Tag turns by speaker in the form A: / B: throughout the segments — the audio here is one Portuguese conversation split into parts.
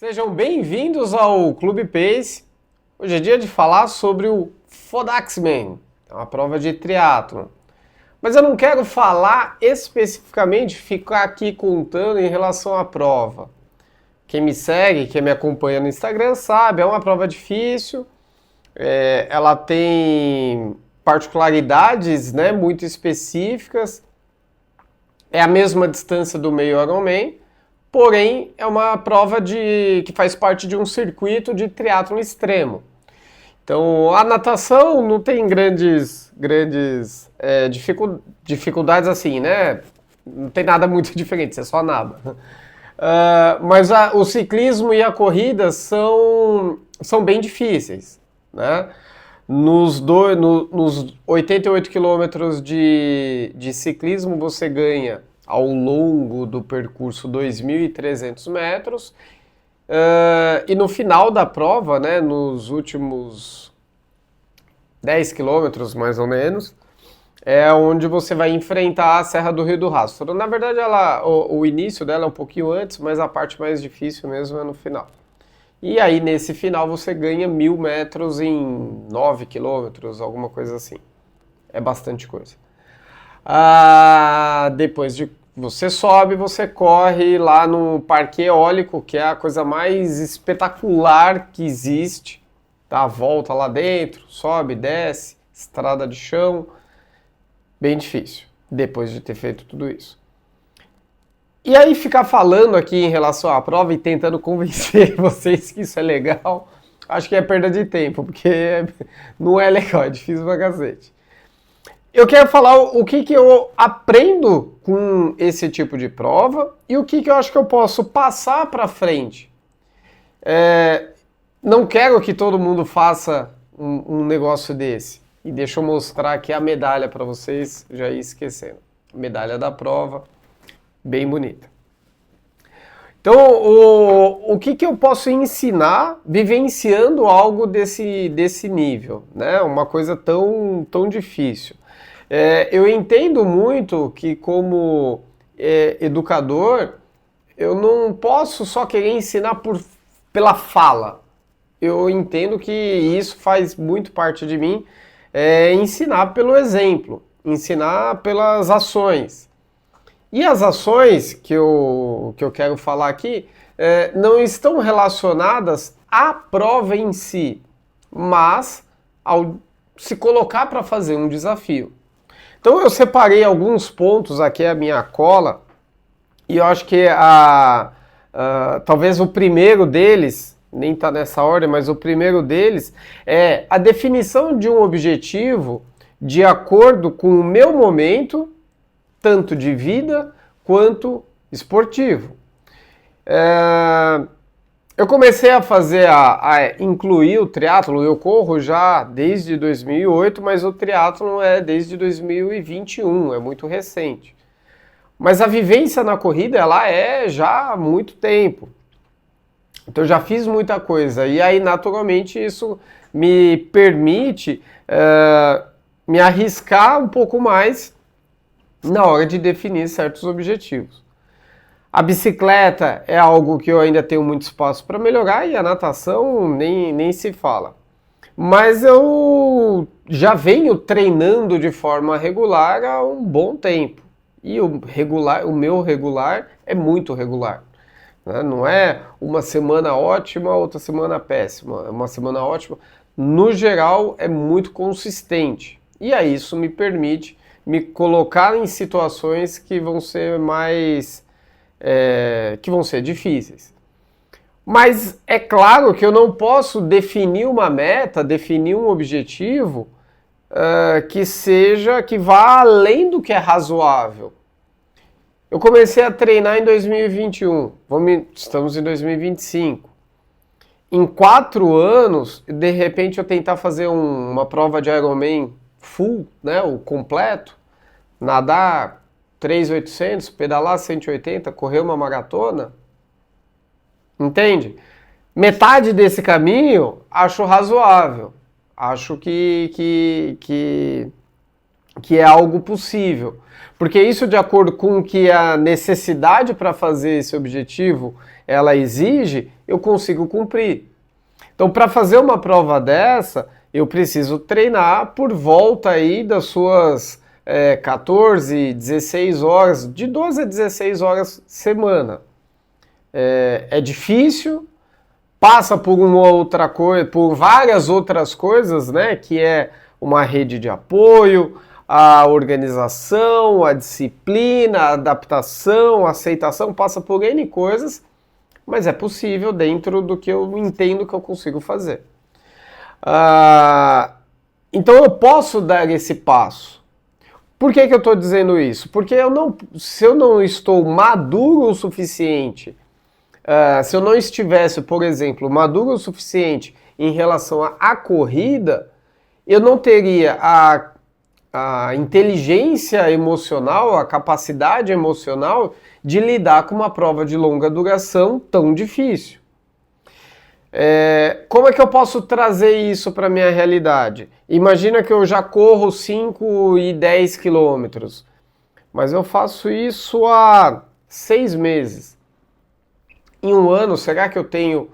A: Sejam bem-vindos ao Clube Pace. Hoje é dia de falar sobre o Fodaxman, é uma prova de triatlon. Mas eu não quero falar especificamente, ficar aqui contando em relação à prova. Quem me segue, quem me acompanha no Instagram sabe, é uma prova difícil, ela tem particularidades, né, muito específicas, é a mesma distância do meio Ironman, porém é uma prova que faz parte de um circuito de triatlon extremo. Então a natação não tem grandes dificuldades assim, né? Não tem nada muito diferente, você só nada. Mas o ciclismo e a corrida são bem difíceis, né? Nos 88 quilômetros de ciclismo você ganha ao longo do percurso 2.300 metros e no final da prova, né, nos últimos 10 quilômetros mais ou menos, é onde você vai enfrentar a Serra do Rio do Rastro. Na verdade, o início dela é um pouquinho antes, mas a parte mais difícil mesmo é no final. E aí, nesse final, você ganha 1.000 metros em 9 quilômetros, alguma coisa assim. É bastante coisa. Depois de você sobe, você corre lá no Parque Eólico, que é a coisa mais espetacular que existe. Dá a volta lá dentro, sobe, desce, estrada de chão. Bem difícil, depois de ter feito tudo isso. E aí ficar falando aqui em relação à prova e tentando convencer vocês que isso é legal, acho que é perda de tempo, porque não é legal, é difícil pra cacete. Eu quero falar o que eu aprendo com esse tipo de prova e o que eu acho que eu posso passar para frente. Não quero que todo mundo faça um negócio desse. E deixa eu mostrar aqui a medalha para vocês, já ia esquecendo. Medalha da prova, bem bonita. Então, o que eu posso ensinar vivenciando algo desse nível, né? Uma coisa tão difícil. Eu entendo muito que, como educador, eu não posso só querer ensinar pela fala. Eu entendo que isso faz muito parte de mim, ensinar pelo exemplo, ensinar pelas ações. E as ações que eu quero falar aqui não estão relacionadas à prova em si, mas ao se colocar para fazer um desafio. Então eu separei alguns pontos aqui, a minha cola, e eu acho que talvez o primeiro deles, nem está nessa ordem, mas o primeiro deles é a definição de um objetivo de acordo com o meu momento, tanto de vida quanto esportivo. Eu comecei a incluir o triatlon, eu corro já desde 2008, mas o triatlon é desde 2021, é muito recente. Mas a vivência na corrida, ela é já há muito tempo. Então eu já fiz muita coisa e aí naturalmente isso me permite me arriscar um pouco mais na hora de definir certos objetivos. A bicicleta é algo que eu ainda tenho muito espaço para melhorar e a natação nem se fala. Mas eu já venho treinando de forma regular há um bom tempo. E o meu regular é muito regular. Né? Não é uma semana ótima, outra semana péssima. É uma semana ótima. No geral, é muito consistente. E aí isso me permite me colocar em situações que vão ser que vão ser difíceis. Mas é claro que eu não posso definir uma meta, definir um objetivo que vá além do que é razoável. Eu comecei a treinar em 2021, estamos em 2025. Em 4 anos, de repente eu tentar fazer uma prova de Ironman full, né, o completo, nadar 3.800, pedalar 180, correr uma maratona, entende? Metade desse caminho acho razoável, acho que que é algo possível. Porque isso de acordo com o que a necessidade para fazer esse objetivo ela exige, eu consigo cumprir. Então, para fazer uma prova dessa, eu preciso treinar por volta aí das suas 14, 16 horas, de 12 a 16 horas semana. É difícil, passa por uma outra coisa, por várias outras coisas, né? Que é uma rede de apoio, a organização, a disciplina, a adaptação, a aceitação, passa por N coisas, mas é possível dentro do que eu entendo que eu consigo fazer. Então eu posso dar esse passo. Por que eu estou dizendo isso? Porque se eu não estou maduro o suficiente, se eu não estivesse, por exemplo, maduro o suficiente em relação à corrida, eu não teria a inteligência emocional, a capacidade emocional de lidar com uma prova de longa duração tão difícil. Como é que eu posso trazer isso para a minha realidade? Imagina que eu já corro 5 e 10 quilômetros, mas eu faço isso há 6 meses. Em um ano, será que eu tenho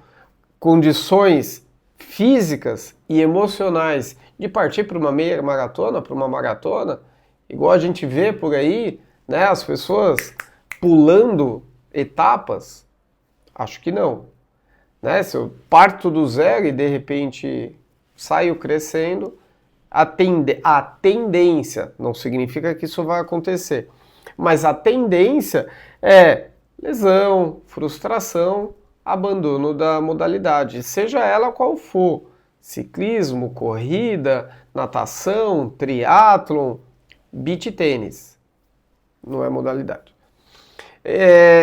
A: condições físicas e emocionais de partir para uma meia maratona, para uma maratona? Igual a gente vê por aí, né, as pessoas pulando etapas? Acho que não. Né? Se eu parto do zero e de repente saio crescendo, a tendência, não significa que isso vai acontecer, mas a tendência é lesão, frustração, abandono da modalidade, seja ela qual for, ciclismo, corrida, natação, triatlon, beach tênis, não é modalidade.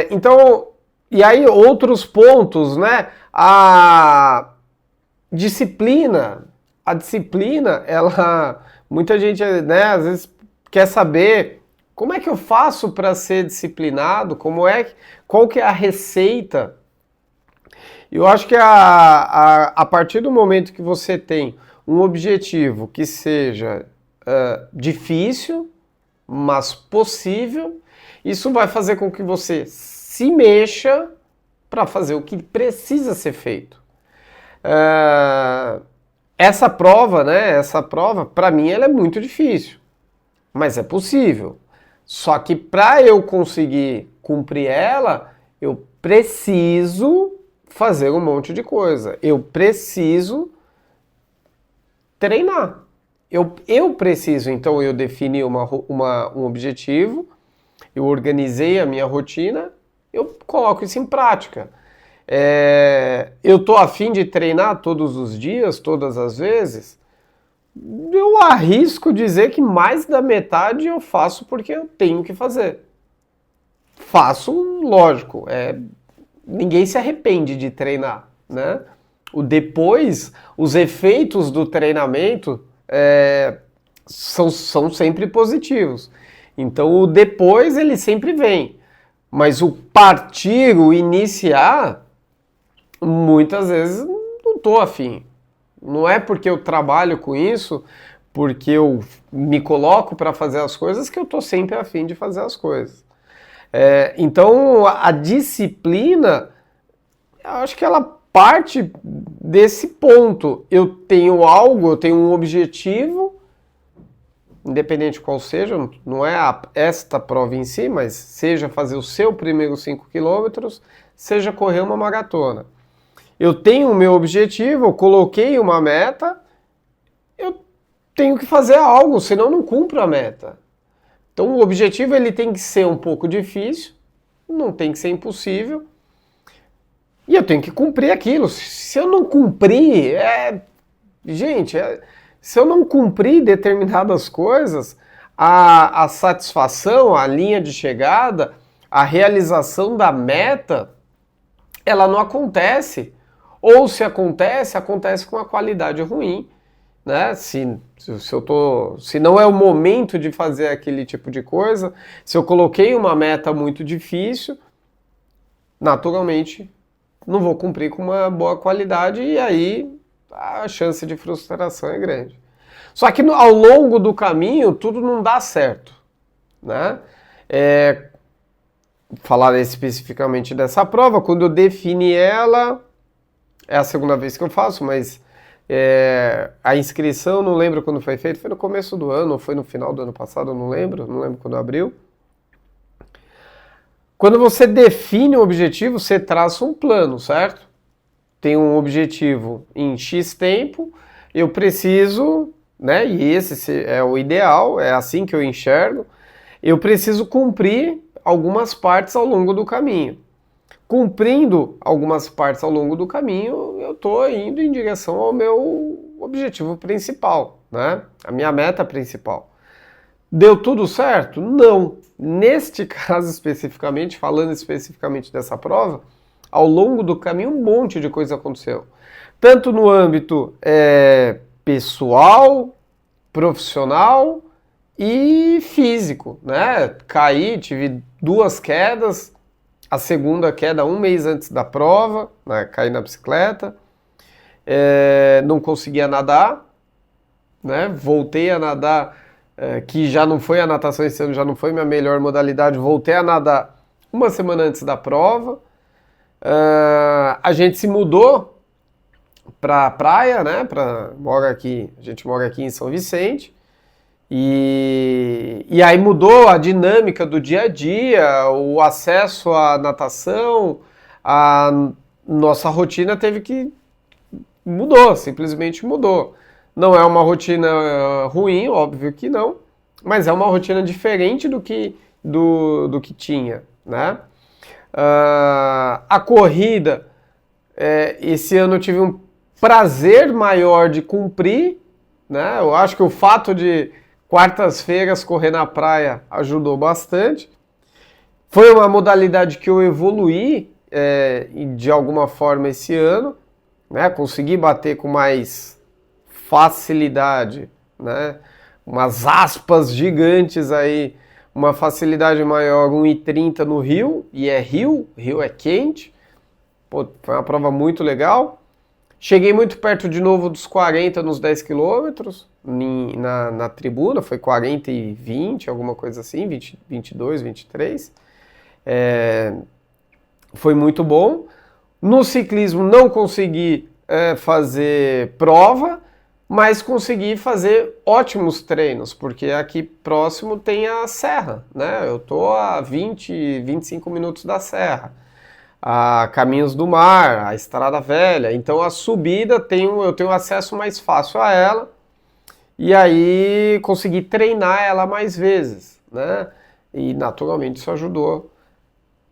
A: Então, e aí outros pontos, né? A disciplina, ela, muita gente, né, às vezes quer saber como é que eu faço para ser disciplinado, qual que é a receita. Eu acho que a partir do momento que você tem um objetivo que seja difícil, mas possível, isso vai fazer com que você se mexa para fazer o que precisa ser feito. Essa prova, para mim, ela é muito difícil, mas é possível. Só que para eu conseguir cumprir ela, eu preciso fazer um monte de coisa. Eu preciso treinar. Eu preciso, então, eu defini um objetivo, eu organizei a minha rotina, eu coloco isso em prática. Eu estou a fim de treinar todos os dias, todas as vezes? Eu arrisco dizer que mais da metade eu faço porque eu tenho que fazer. Faço, lógico, ninguém se arrepende de treinar, né? Os efeitos do treinamento são sempre positivos. Então o depois ele sempre vem, mas o partir, o iniciar, muitas vezes não estou afim. Não é porque eu trabalho com isso, porque eu me coloco para fazer as coisas, que eu estou sempre afim de fazer as coisas. Então a disciplina, eu acho que ela parte desse ponto. Eu tenho um objetivo, independente qual seja, não é esta prova em si, mas seja fazer o seu primeiro 5 quilômetros, seja correr uma maratona. Eu tenho o meu objetivo, eu coloquei uma meta, eu tenho que fazer algo, senão eu não cumpro a meta. Então o objetivo ele tem que ser um pouco difícil, não tem que ser impossível, e eu tenho que cumprir aquilo. Se eu não cumprir, se eu não cumprir determinadas coisas, a satisfação, a linha de chegada, a realização da meta, ela não acontece. Ou se acontece com uma qualidade ruim, né? Se não é o momento de fazer aquele tipo de coisa, se eu coloquei uma meta muito difícil, naturalmente não vou cumprir com uma boa qualidade e aí a chance de frustração é grande. Só que ao longo do caminho tudo não dá certo, né? Falar especificamente dessa prova, quando eu defini ela, é a segunda vez que eu faço, mas a inscrição, não lembro quando foi feita, foi no começo do ano, ou foi no final do ano passado, eu não lembro quando abriu. Quando você define um objetivo, você traça um plano, certo? Tem um objetivo em X tempo, eu preciso, né, e esse é o ideal, é assim que eu enxergo, eu preciso cumprir algumas partes ao longo do caminho. Cumprindo algumas partes ao longo do caminho, eu estou indo em direção ao meu objetivo principal, né? A minha meta principal. Deu tudo certo? Não. Neste caso especificamente, falando especificamente dessa prova, ao longo do caminho um monte de coisa aconteceu. Tanto no âmbito pessoal, profissional e físico, né? Caí, tive 2 quedas, a segunda queda 1 mês antes da prova, né? Caí na bicicleta, não conseguia nadar, né? Voltei a nadar, que já não foi a natação esse ano, já não foi minha melhor modalidade, voltei a nadar 1 semana antes da prova. A gente se mudou pra praia, né? A gente mora aqui em São Vicente. E aí mudou a dinâmica do dia a dia, o acesso à natação, a nossa rotina mudou, simplesmente mudou. Não é uma rotina ruim, óbvio que não, mas é uma rotina diferente do que tinha, né? A corrida, esse ano eu tive um prazer maior de cumprir, né? Eu acho que o fato de quartas-feiras correr na praia ajudou bastante. Foi uma modalidade que eu evoluí de alguma forma esse ano, né? Consegui bater com mais facilidade, né? Umas aspas gigantes aí, uma facilidade maior, 1,30 no Rio, e Rio é quente. Pô, foi uma prova muito legal. Cheguei muito perto de novo dos 40 nos 10 quilômetros na tribuna, foi 40 e 20, alguma coisa assim, 22, 23. Foi muito bom. No ciclismo não consegui fazer prova, mas consegui fazer ótimos treinos, porque aqui próximo tem a serra, né? Eu tô a 20, 25 minutos da serra. A Caminhos do Mar, a Estrada Velha. Então a subida eu tenho acesso mais fácil a ela, e aí consegui treinar ela mais vezes, né? E naturalmente isso ajudou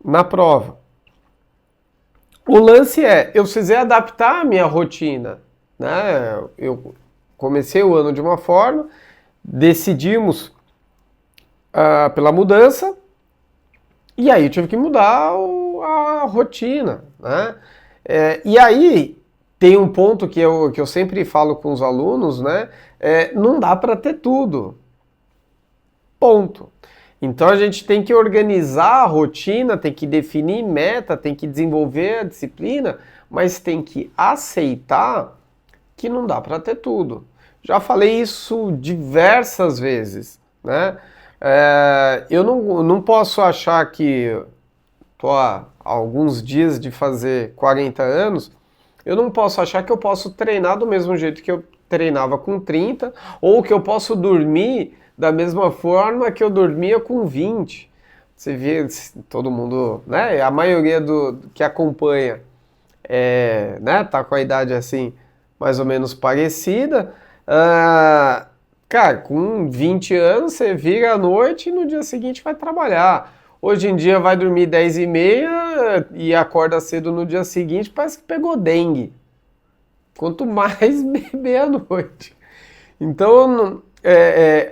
A: na prova. O lance eu precisei adaptar a minha rotina, né? Eu comecei o ano de uma forma, decidimos pela mudança, e aí eu tive que mudar a rotina, né? E aí tem um ponto que eu sempre falo com os alunos, né? Não dá para ter tudo. Ponto. Então a gente tem que organizar a rotina, tem que definir meta, tem que desenvolver a disciplina, mas tem que aceitar que não dá para ter tudo. Já falei isso diversas vezes, né? Eu não posso achar que estou há alguns dias de fazer 40 anos, eu não posso achar que eu posso treinar do mesmo jeito que eu treinava com 30, ou que eu posso dormir da mesma forma que eu dormia com 20. Você vê, todo mundo, né? A maioria que acompanha né, tá com a idade assim, mais ou menos parecida. Cara, com 20 anos você vira à noite e no dia seguinte vai trabalhar. Hoje em dia vai dormir 10h30 e acorda cedo no dia seguinte, parece que pegou dengue. Quanto mais beber à noite. Então,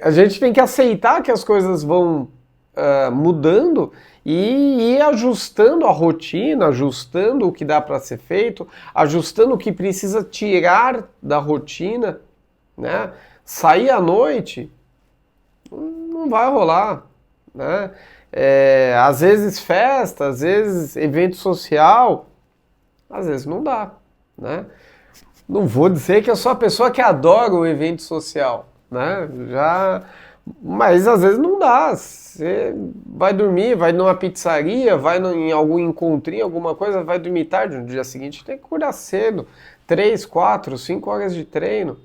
A: a gente tem que aceitar que as coisas vão mudando e ir ajustando a rotina, ajustando o que dá para ser feito, ajustando o que precisa tirar da rotina, né? Sair à noite não vai rolar, né? Às vezes festa, às vezes evento social, às vezes não dá, né? Não vou dizer que eu sou a pessoa que adora o evento social, né? Mas às vezes não dá. Você vai dormir, vai numa pizzaria, em algum encontrinho, alguma coisa, vai dormir tarde, no dia seguinte tem que acordar cedo. 3, 4, 5 horas de treino,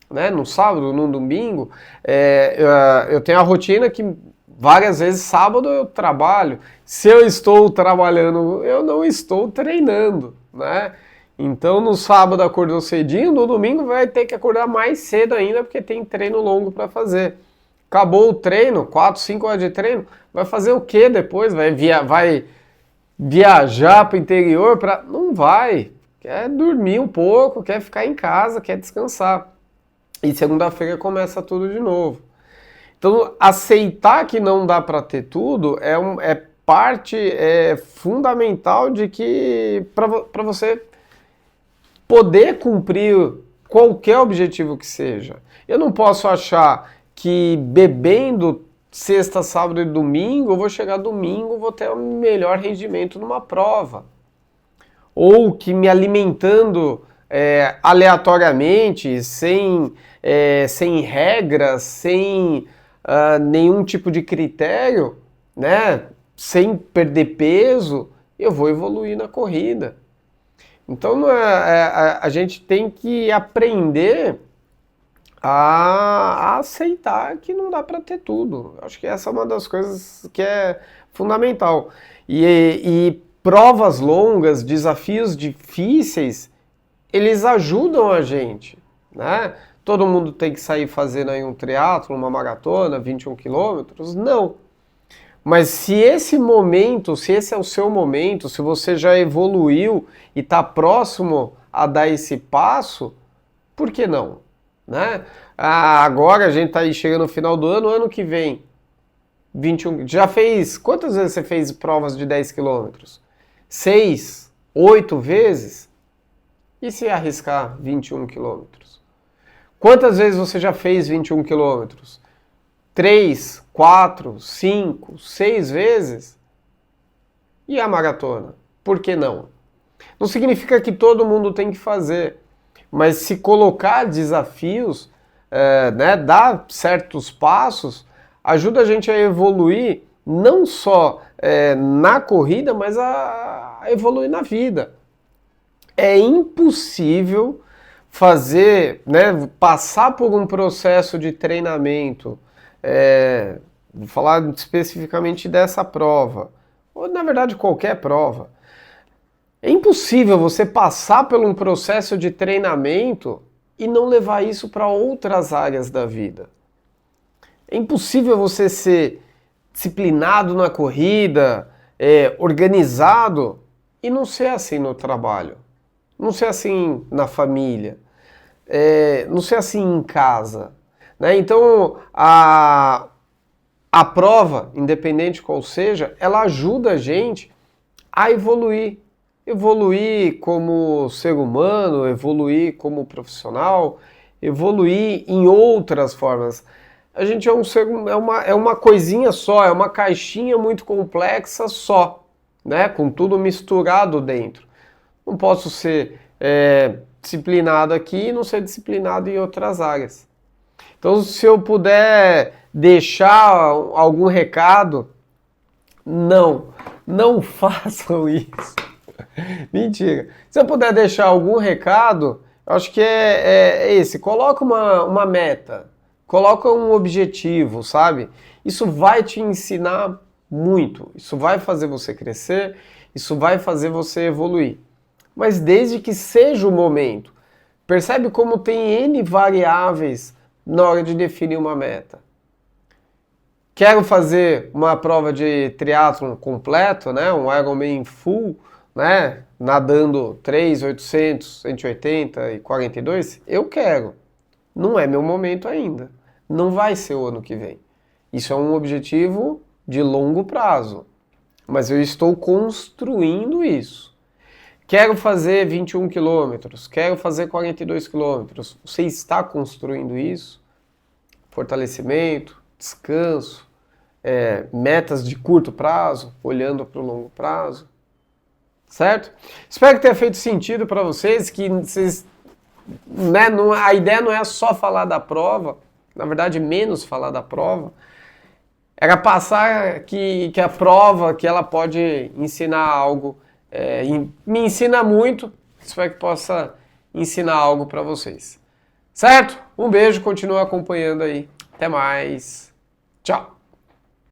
A: né? No sábado, no domingo. Eu tenho a rotina que várias vezes sábado eu trabalho. Se eu estou trabalhando, eu não estou treinando, né? Então no sábado acordou cedinho, no domingo vai ter que acordar mais cedo ainda porque tem treino longo para fazer. Acabou o treino, 4, 5 horas de treino, vai fazer o que depois? Vai viajar para o interior? Não vai. Quer dormir um pouco, quer ficar em casa, quer descansar. E segunda-feira começa tudo de novo. Então, aceitar que não dá para ter tudo é parte fundamental de que para você poder cumprir qualquer objetivo que seja. Eu não posso achar que bebendo sexta, sábado e domingo, eu vou chegar domingo, vou ter o melhor rendimento numa prova. Ou que me alimentando aleatoriamente, sem regras, sem nenhum tipo de critério, né? Sem perder peso, eu vou evoluir na corrida. Então a gente tem que aprender a aceitar que não dá para ter tudo. Acho que essa é uma das coisas que é fundamental. E provas longas, desafios difíceis, eles ajudam a gente, né? Todo mundo tem que sair fazendo aí um triatlo, uma maratona, 21 quilômetros? Não. Mas se esse é o seu momento, se você já evoluiu e está próximo a dar esse passo, por que não? Né? Agora a gente está aí chegando no final do ano que vem, 21, quantas vezes você fez provas de 10 quilômetros? 6, 8 vezes? E se arriscar 21 quilômetros? Quantas vezes você já fez 21 quilômetros? 3, 4, 5, 6 vezes? E a maratona? Por que não? Não significa que todo mundo tem que fazer, mas se colocar desafios, né, dar certos passos, ajuda a gente a evoluir não só na corrida, mas a evoluir na vida. É impossível passar por um processo de treinamento, vou falar especificamente dessa prova, ou na verdade qualquer prova. É impossível você passar por um processo de treinamento e não levar isso para outras áreas da vida. É impossível você ser disciplinado na corrida, organizado, e não ser assim no trabalho. Não ser assim na família, não ser assim em casa, né? Então, a prova, independente qual seja, ela ajuda a gente a evoluir. Evoluir como ser humano, evoluir como profissional, evoluir em outras formas. A gente é um ser, é uma coisinha só, é uma caixinha muito complexa só, né? Com tudo misturado dentro. Não posso ser disciplinado aqui e não ser disciplinado em outras áreas. Então, se eu puder deixar algum recado, não façam isso. Mentira. Se eu puder deixar algum recado, eu acho que é esse. Coloca uma meta, coloca um objetivo, sabe? Isso vai te ensinar muito, isso vai fazer você crescer, isso vai fazer você evoluir. Mas desde que seja o momento. Percebe como tem N variáveis na hora de definir uma meta. Quero fazer uma prova de triatlon completo, né? Um Ironman full, né? Nadando 3, 800, 180 e 42? Eu quero. Não é meu momento ainda. Não vai ser o ano que vem. Isso é um objetivo de longo prazo. Mas eu estou construindo isso. Quero fazer 21 quilômetros, quero fazer 42 quilômetros. Você está construindo isso? Fortalecimento, descanso, metas de curto prazo, olhando para o longo prazo. Certo? Espero que tenha feito sentido para vocês, que vocês, né, a ideia não é só falar da prova, na verdade menos falar da prova, era passar que a prova, que ela pode ensinar algo, me ensina muito, espero que possa ensinar algo para vocês. Certo? Um beijo, continue acompanhando aí. Até mais. Tchau.